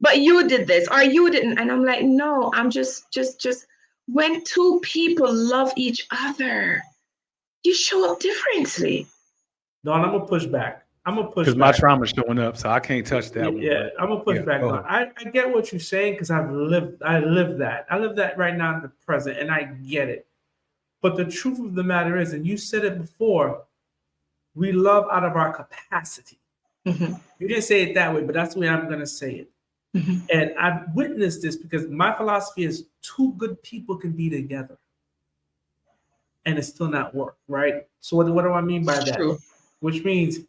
but you did this or you didn't. And I'm like, no, I'm just when two people love each other, you show up differently. No, I'm going to push back. Because my trauma's showing up, so I can't touch that one. Yeah, I'm going to push back. I get what you're saying because I live that. I live that right now in the present, and I get it. But the truth of the matter is, and you said it before, we love out of our capacity. Mm-hmm. You didn't say it that way, but that's the way I'm going to say it. Mm-hmm. And I've witnessed this because my philosophy is 2 good people can be together and it still not work, right? So what do I mean by that? True. Which means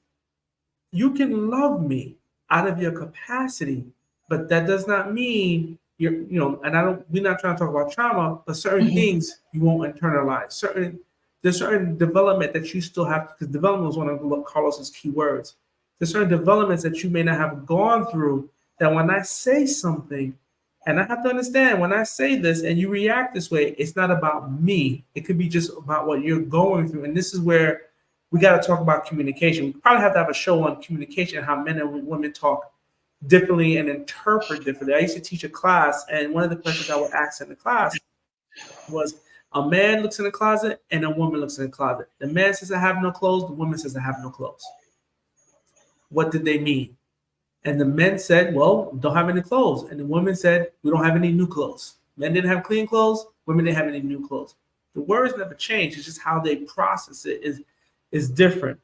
you can love me out of your capacity, but that does not mean we're not trying to talk about trauma, but certain mm-hmm. things you won't internalize. There's certain development that you still have, because development was one of Carlos's key words. There's certain developments that you may not have gone through that when I say something, And I have to understand when I say this and you react this way, it's not about me. It could be just about what you're going through. And this is where we got to talk about communication. We probably have to have a show on communication, how men and women talk differently and interpret differently. I used to teach a class, and one of the questions I would ask in the class was, a man looks in the closet and a woman looks in the closet. The man says, I have no clothes. The woman says, I have no clothes. What did they mean? And the men said, well, don't have any clothes. And the women said, we don't have any new clothes. Men didn't have clean clothes. Women didn't have any new clothes. The words never change. It's just how they process it is different.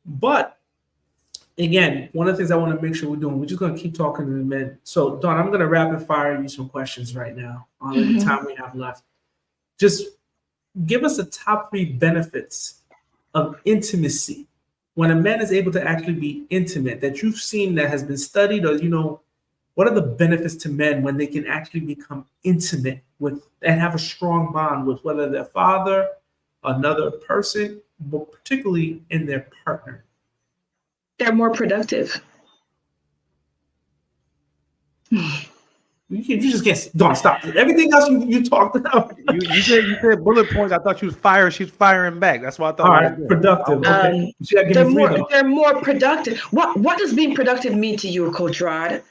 But again, one of the things I want to make sure we're doing, we're just going to keep talking to the men. So, Dawn, I'm going to rapid fire you some questions right now on the time we have left. Just give us the top 3 benefits of intimacy. When a man is able to actually be intimate, that you've seen, that has been studied, or, what are the benefits to men when they can actually become intimate with and have a strong bond with whether their father, another person, but particularly in their partner? They're more productive. You just can't. Don't stop. Everything else you talked about. You said bullet points. I thought you was firing. She's firing back. That's why I thought. All right, productive. Okay. They're more productive. What does being productive mean to you, Coach Rod?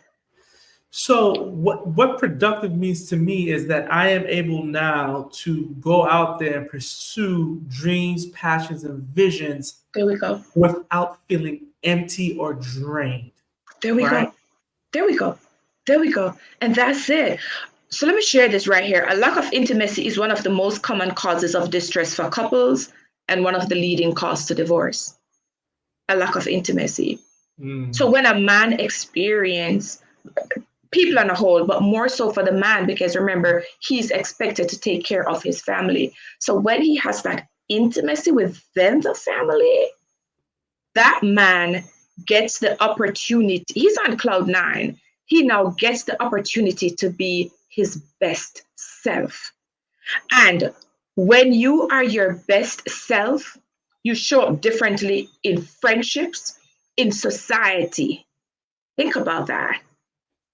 So what productive means to me is that I am able now to go out there and pursue dreams, passions, and visions. There we go. Without feeling empty or drained. There we go. There we go. There we go. And that's it. So let me share this right here. A lack of intimacy is one of the most common causes of distress for couples and one of the leading causes to divorce. A lack of intimacy. So when a man experiences, people on a whole, but more so for the man, because remember, he's expected to take care of his family. So when he has that intimacy within the family, that man gets the opportunity. He's on cloud 9. He now gets the opportunity to be his best self. And when you are your best self, you show up differently in friendships, in society. Think about that.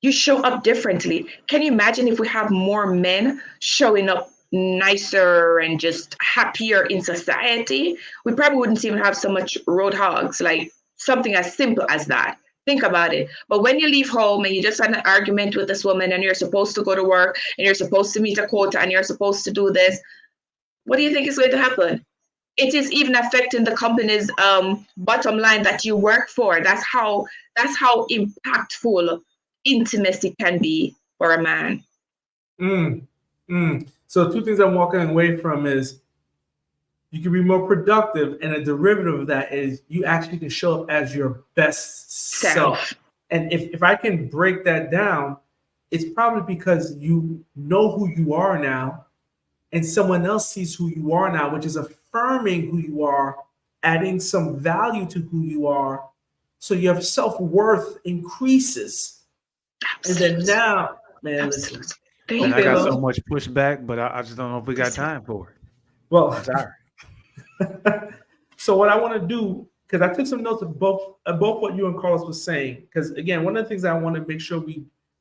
You show up differently. Can you imagine if we have more men showing up nicer and just happier in society? We probably wouldn't even have so much road hogs, like something as simple as that. Think about it. But when you leave home and you just had an argument with this woman and you're supposed to go to work and you're supposed to meet a quota and you're supposed to do this, what do you think is going to happen? It is even affecting the company's bottom line that you work for. That's how impactful intimacy can be for a man. So 2 things I'm walking away from is you can be more productive, and a derivative of that is you actually can show up as your best self. And if I can break that down, it's probably because you know who you are now, and someone else sees who you are now, which is affirming who you are, adding some value to who you are. So your self-worth increases. Absolutely. And then now, man, listen. And I got so much pushback, but I just don't know if we got time for it. Well, I'm sorry. So what I want to do, because I took some notes of both what you and Carlos was saying, because again, one of the things I want to make sure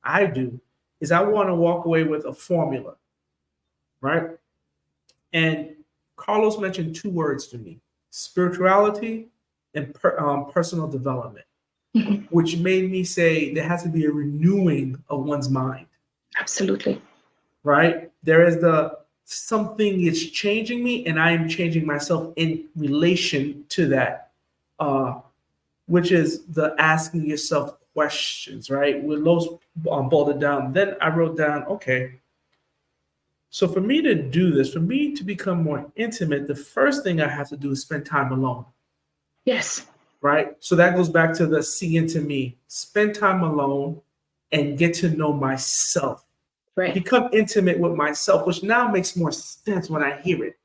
I do is I want to walk away with a formula, right? And Carlos mentioned 2 words to me: spirituality and personal development, which made me say there has to be a renewing of one's mind. Absolutely. Right? There is something is changing me, and I am changing myself in relation to that, which is the asking yourself questions, right? With those boiled it down. Then I wrote down, okay, so for me to do this, for me to become more intimate, the first thing I have to do is spend time alone. Yes. Right? So that goes back to the see into me. Spend time alone and get to know myself. Right. Become intimate with myself, which now makes more sense when I hear it.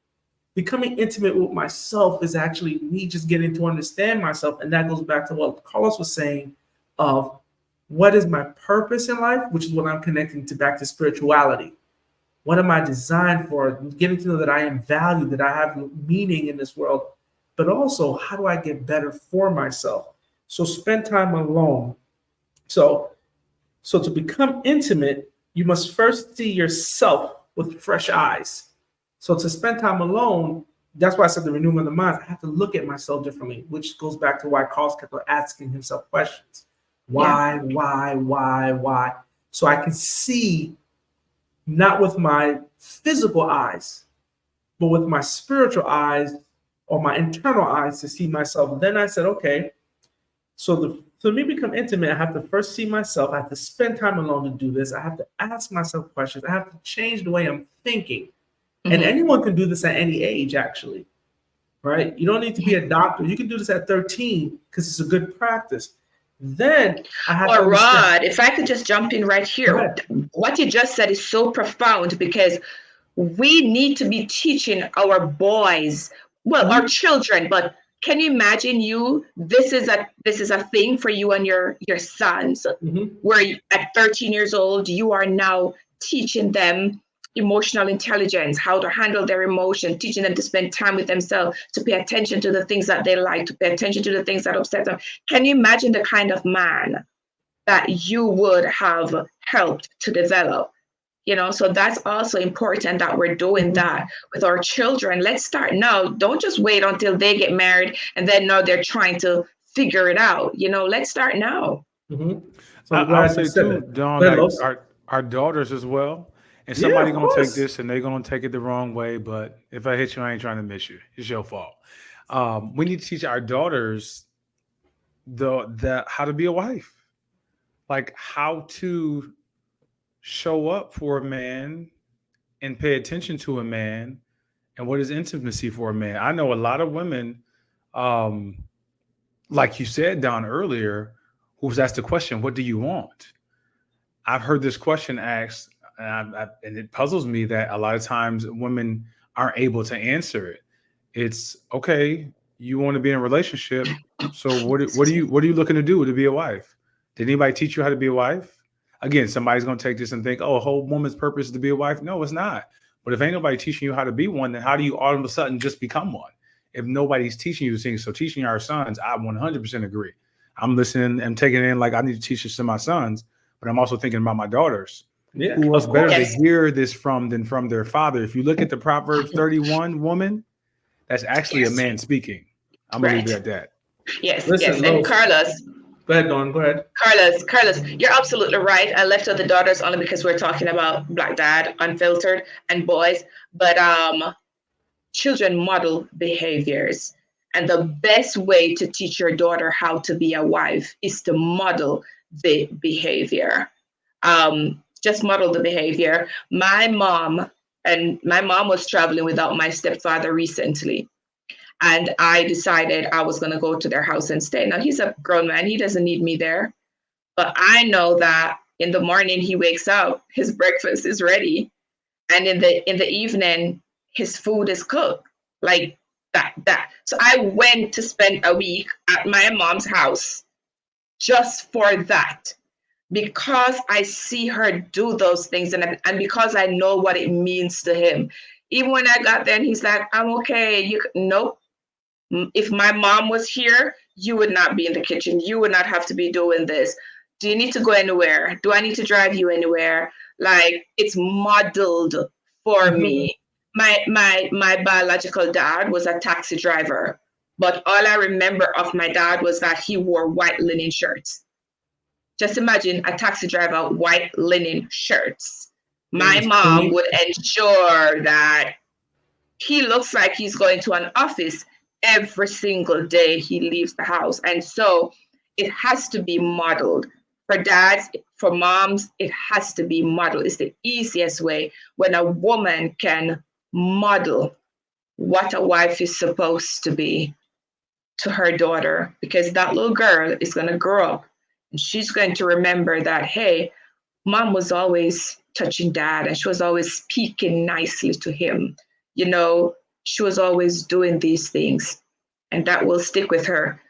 Becoming intimate with myself is actually me just getting to understand myself. And that goes back to what Carlos was saying of what is my purpose in life, which is what I'm connecting to back to spirituality. What am I designed for? Getting to know that I am valued, that I have meaning in this world, but also how do I get better for myself? So spend time alone. So So to become intimate, you must first see yourself with fresh eyes. So to spend time alone, that's why I said the renewal of the mind. I have to look at myself differently, which goes back to why Carl's kept on asking himself questions. Why? So I can see not with my physical eyes, but with my spiritual eyes or my internal eyes to see myself. Then I said, okay, so to me become intimate, I have to first see myself. I have to spend time alone to do this. I have to ask myself questions. I have to change the way I'm thinking. Mm-hmm. And anyone can do this at any age, actually, right? You don't need to be a doctor. You can do this at 13 because it's a good practice. Then I have to Rod, if I could just jump in right here. What you just said is so profound because we need to be teaching our boys, our children, but can you imagine this is a thing for you and your sons, where at 13 years old, you are now teaching them emotional intelligence, how to handle their emotion, teaching them to spend time with themselves, to pay attention to the things that they like, to pay attention to the things that upset them. Can you imagine the kind of man that you would have helped to develop? So that's also important that we're doing that with our children. Let's start now. Don't just wait until they get married and then now they're trying to figure it out. Let's start now. So I'll say too, Dawn, like our daughters as well. And somebody gonna take this and they're gonna take it the wrong way. But if I hit you, I ain't trying to miss you. It's your fault. We need to teach our daughters the how to be a wife, like how to show up for a man and pay attention to a man, and what is intimacy for a man. I know a lot of women, like you said, Dawn, earlier, who was asked the question, "What do you want?" I've heard this question asked. And it puzzles me that a lot of times women aren't able to answer it. It's okay. You want to be in a relationship. So what are you looking to do to be a wife? Did anybody teach you how to be a wife? Again, somebody's going to take this and think, oh, a whole woman's purpose is to be a wife. No, it's not. But if ain't nobody teaching you how to be one, then how do you all of a sudden just become one? If nobody's teaching you things, so teaching our sons, I 100% agree. I'm listening and taking it in like I need to teach this to my sons, but I'm also thinking about my daughters. Yeah, who else better to hear this from than from their father? If you look at the Proverbs 31 woman, that's actually a man speaking. I'm going to leave it at that. Yes, listen, and Carlos. Go ahead, Dawn. Go ahead. Carlos, you're absolutely right. I left out the daughters only because we're talking about Black Dad Unfiltered and boys. But children model behaviors. And the best way to teach your daughter how to be a wife is to model the behavior. Just model the behavior. My mom was traveling without my stepfather recently. And I decided I was going to go to their house and stay. Now, he's a grown man. He doesn't need me there. But I know that in the morning he wakes up, his breakfast is ready. And in the evening, his food is cooked. Like that. So I went to spend a week at my mom's house just for that. Because I see her do those things and because I know what it means to him. Even when I got there and he's like, I'm okay. Nope. If my mom was here, you would not be in the kitchen. You would not have to be doing this. Do you need to go anywhere? Do I need to drive you anywhere? Like, it's modeled for me. My biological dad was a taxi driver, but all I remember of my dad was that he wore white linen shirts. Just imagine a taxi driver, white linen shirts. My mom would ensure that he looks like he's going to an office every single day he leaves the house. And so it has to be modeled. For dads, for moms, it has to be modeled. It's the easiest way when a woman can model what a wife is supposed to be to her daughter, because that little girl is going to grow up and she's going to remember that, hey, mom was always touching dad and she was always speaking nicely to him. She was always doing these things, and that will stick with her.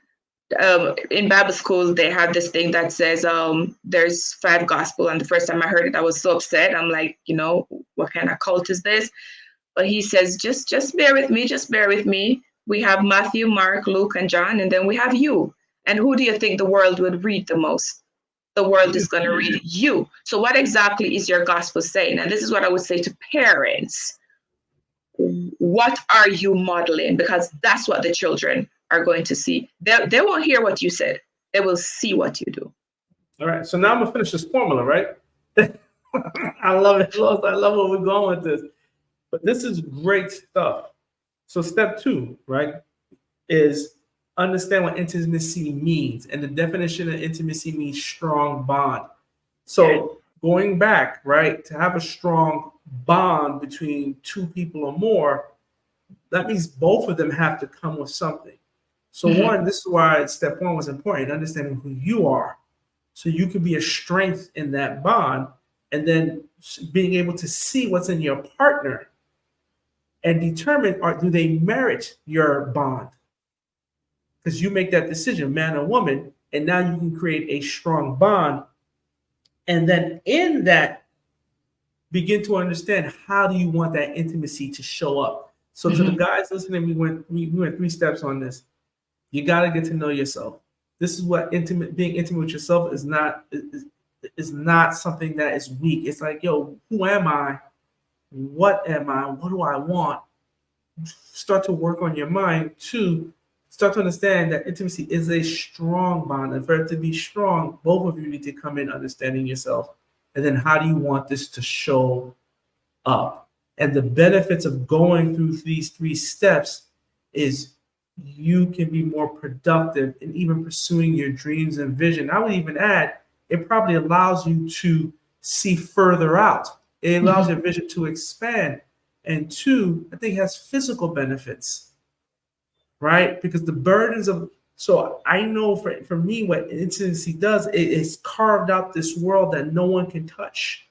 In Bible school, they have this thing that says there's 5 gospel. And the first time I heard it, I was so upset. I'm like, what kind of cult is this? But he says, just bear with me. Just bear with me. We have Matthew, Mark, Luke, and John, and then we have you. And who do you think the world would read the most? the world is going to read you. So what exactly is your gospel saying? And this is what I would say to parents. What are you modeling? Because that's what the children are going to see. They won't hear what you said. They will see what you do. All right. So now I'm going to finish this formula, right? I love it. I love where we're going with this. But this is great stuff. So step 2, right, is understand what intimacy means. And the definition of intimacy means strong bond. So going back, right, to have a strong bond between 2 people or more, that means both of them have to come with something. So one, this is why step 1 was important, understanding who you are. So you can be a strength in that bond, and then being able to see what's in your partner and determine, do they merit your bond? Because you make that decision, man or woman, and now you can create a strong bond. And then in that, begin to understand, how do you want that intimacy to show up? So to the guys listening, we went 3 steps on this. You got to get to know yourself. This is what being intimate with yourself is not something that is weak. It's like, yo, who am I? What am I? What do I want? Start to work on your mind. 2, start to understand that intimacy is a strong bond. And for it to be strong, both of you need to come in understanding yourself. And then how do you want this to show up? And the benefits of going through these 3 steps is you can be more productive in even pursuing your dreams and vision. I would even add, it probably allows you to see further out. It allows your vision to expand. And 2, I think it has physical benefits, right? Because the burdens of, so I know for me, what intimacy does, it's carved out this world that no one can touch,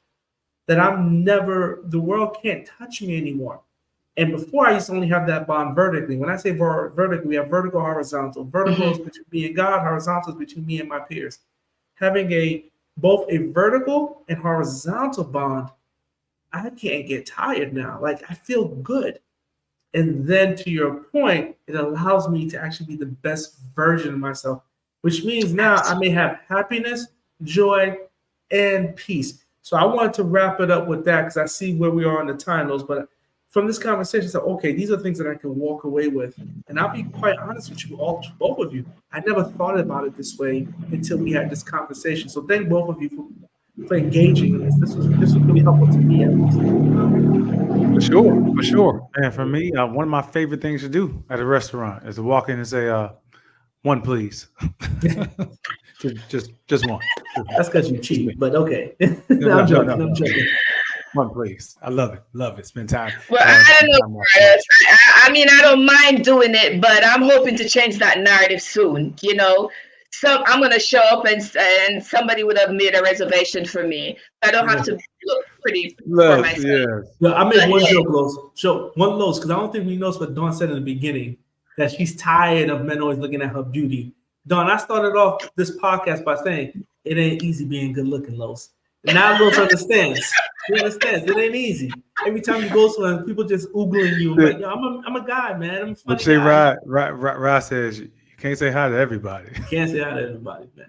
that the world can't touch me anymore. And before, I used to only have that bond vertically. When I say vertically, we have vertical, horizontal. Vertical is between me and God. Horizontal is between me and my peers. Having both a vertical and horizontal bond, I can't get tired now. Like, I feel good. And then to your point, it allows me to actually be the best version of myself, which means now I may have happiness, joy, and peace. So I wanted to wrap it up with that because I see where we are on the time, but from this conversation, I said, okay, these are things that I can walk away with. And I'll be quite honest with you, both of you. I never thought about it this way until we had this conversation. So thank both of you for engaging in this. This was really helpful to me, at least. For sure. And for me, one of my favorite things to do at a restaurant is to walk in and say, 1, please. just 1. That's because you cheat, but okay. I'm joking. 1, please. I love it. Spend time. Well, I don't know. I mean, I don't mind doing it, but I'm hoping to change that narrative soon. You know, so I'm going to show up and somebody would have made a reservation for me. I don't have to look pretty for myself. Yeah, I made one joke, Los, because I don't think we know what Dawn said in the beginning, that she's tired of men always looking at her beauty. Dawn, I started off this podcast by saying it ain't easy being good looking, Los. Now Los understands. He understands it ain't easy. Every time you go somewhere, people just oogling you. Like, yo, I'm a guy, man. I'm a funny guy. Rod says you can't say hi to everybody. You can't say hi to everybody, man.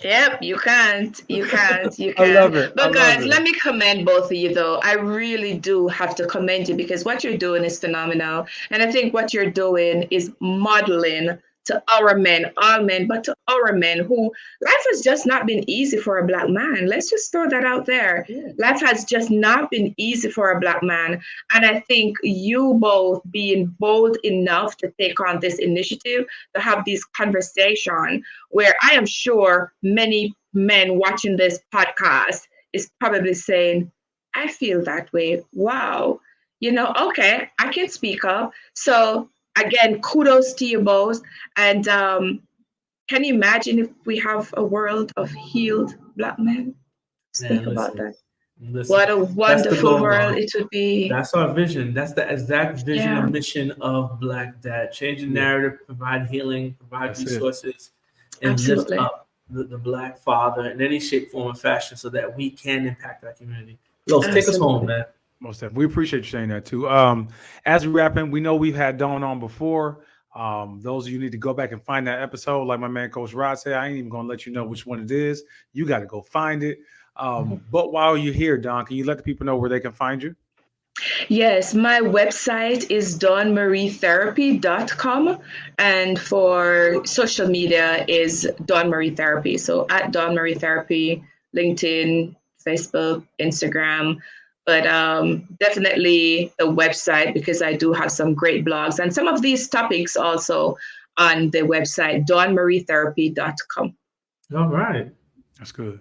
Yep, you can't. I love it. But guys, let me commend both of you, though. I really do have to commend you because what you're doing is phenomenal. And I think what you're doing is modeling to our men, all men, but to our men who life has just not been easy for a Black man. Let's just throw that out there. Yeah. Life has just not been easy for a Black man. And I think you both being bold enough to take on this initiative, to have this conversation where I am sure many men watching this podcast is probably saying, I feel that way. Wow. Okay, I can speak up. So again, kudos to you both. And can you imagine if we have a world of healed Black men? Think about that. What a wonderful world it would be. That's our vision. That's the exact vision and mission of Black Dad. Change the narrative, provide healing, provide resources, and lift up the Black father in any shape, form, or fashion so that we can impact our community. Los, take us home, man. Most definitely. We appreciate you saying that too. As we wrap in, we know we've had Dawn on before. Those of you need to go back and find that episode. Like my man Coach Rod said, I ain't even gonna let you know which one it is. You got to go find it. But while you're here, Dawn, can you let the people know where they can find you? Yes, my website is dawnmarietherapy.com, and for social media is Dawn Marie Therapy. So at Dawn Marie Therapy, LinkedIn, Facebook, Instagram, but definitely the website, because I do have some great blogs and some of these topics also on the website, dawnmarietherapy.com. All right. That's good.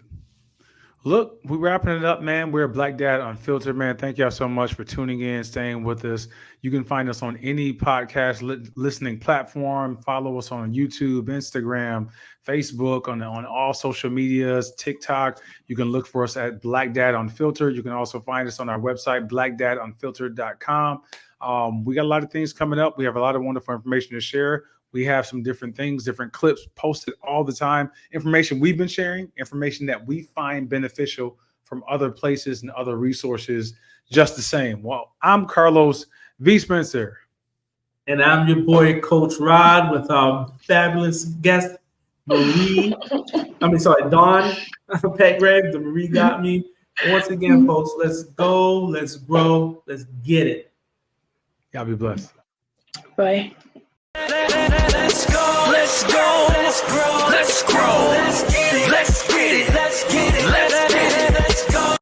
Look, we're wrapping it up, man. We're Black Dad Unfiltered, man. Thank y'all so much for tuning in, staying with us. You can find us on any podcast listening platform. Follow us on YouTube, Instagram, Facebook, on all social medias, TikTok. You can look for us at Black Dad Unfiltered. You can also find us on our website, blackdadunfiltered.com. We got a lot of things coming up. We have a lot of wonderful information to share. We have some different things, different clips posted all the time. Information we've been sharing, information that we find beneficial from other places and other resources, just the same. Well, I'm Carlos V. Spencer. And I'm your boy, Coach Rod, with our fabulous guest, Dawn Petgrave. The Marie got me. Once again, folks, let's go, let's grow, let's get it. Y'all be blessed. Bye. Let's go, let's go, let's grow, let's grow, let's get it, let's get it, let's get it.